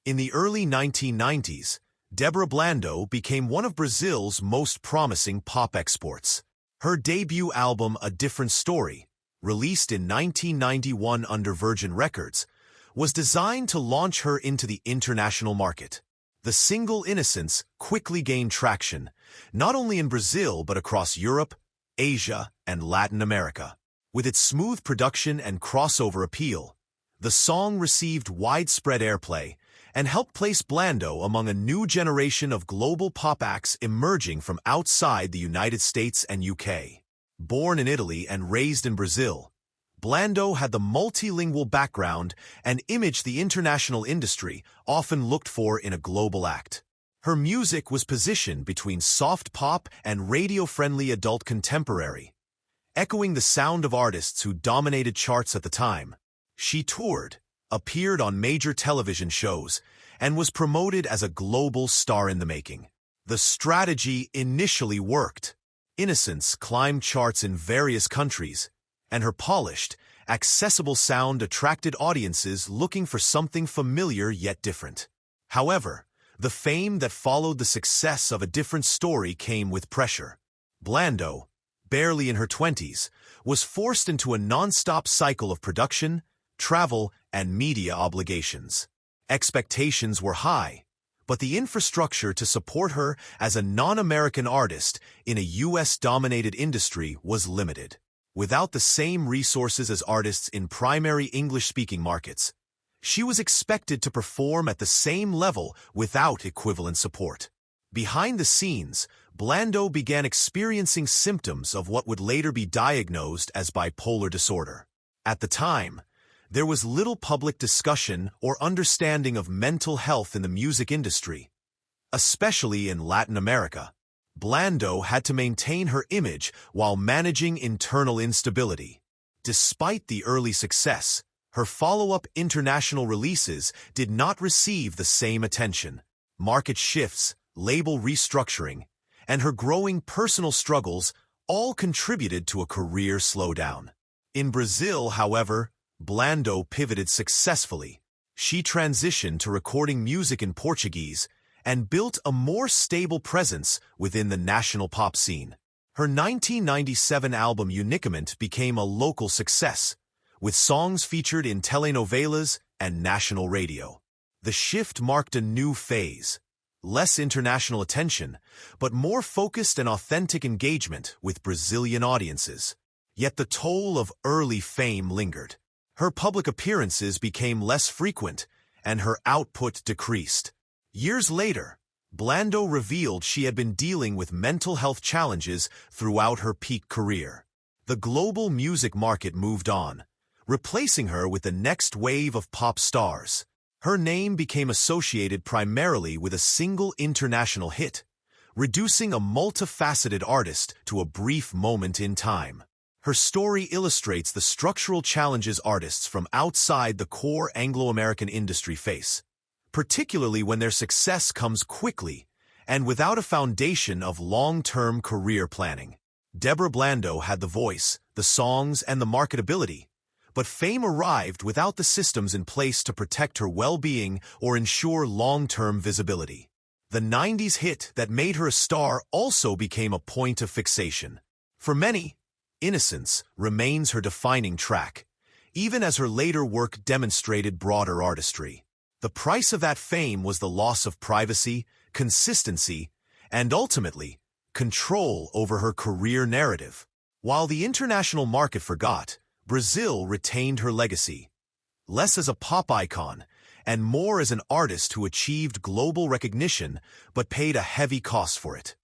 In the early 1990s, Débora Blando became one of Brazil's most promising pop exports. Her debut album, A Different Story, released in 1991 under Virgin Records, was designed to launch her into the international market. The single Innocence quickly gained traction, not only in Brazil but across Europe, Asia, and Latin America. With its smooth production and crossover appeal, the song received widespread airplay and helped place Blando among a new generation of global pop acts emerging from outside the United States and UK. Born in Italy and raised in Brazil, Blando had the multilingual background and image the international industry often looked for in a global act. Her music was positioned between soft pop and radio-friendly adult contemporary, echoing the sound of artists who dominated charts at the time. She toured, appeared on major television shows, and was promoted as a global star in the making. The strategy initially worked. Innocence climbed charts in various countries, and her polished, accessible sound attracted audiences looking for something familiar yet different. However, the fame that followed the success of A Different Story came with pressure. Blando, barely in her 20s, was forced into a non-stop cycle of production, travel, and media obligations. Expectations were high, but the infrastructure to support her as a non-American artist in a US-dominated industry was limited. Without the same resources as artists in primary English-speaking markets, she was expected to perform at the same level without equivalent support. Behind the scenes, Blando began experiencing symptoms of what would later be diagnosed as bipolar disorder. At the time, there was little public discussion or understanding of mental health in the music industry, especially in Latin America. Blando had to maintain her image while managing internal instability. Despite the early success, her follow-up international releases did not receive the same attention. Market shifts, label restructuring, and her growing personal struggles all contributed to a career slowdown. In Brazil, however, Blando pivoted successfully. She transitioned to recording music in Portuguese and built a more stable presence within the national pop scene. Her 1997 album Unicamente became a local success, with songs featured in telenovelas and national radio. The shift marked a new phase, less international attention, but more focused and authentic engagement with Brazilian audiences. Yet the toll of early fame lingered. Her public appearances became less frequent, and her output decreased. Years later, Blando revealed she had been dealing with mental health challenges throughout her peak career. The global music market moved on, replacing her with the next wave of pop stars. Her name became associated primarily with a single international hit, reducing a multifaceted artist to a brief moment in time. Her story illustrates the structural challenges artists from outside the core Anglo-American industry face, particularly when their success comes quickly and without a foundation of long-term career planning. Débora Blando had the voice, the songs, and the marketability, but fame arrived without the systems in place to protect her well-being or ensure long-term visibility. The 90s hit that made her a star also became a point of fixation. For many, Innocence remains her defining track, even as her later work demonstrated broader artistry. The price of that fame was the loss of privacy, consistency, and ultimately, control over her career narrative. While the international market forgot, Brazil retained her legacy, less as a pop icon and more as an artist who achieved global recognition but paid a heavy cost for it.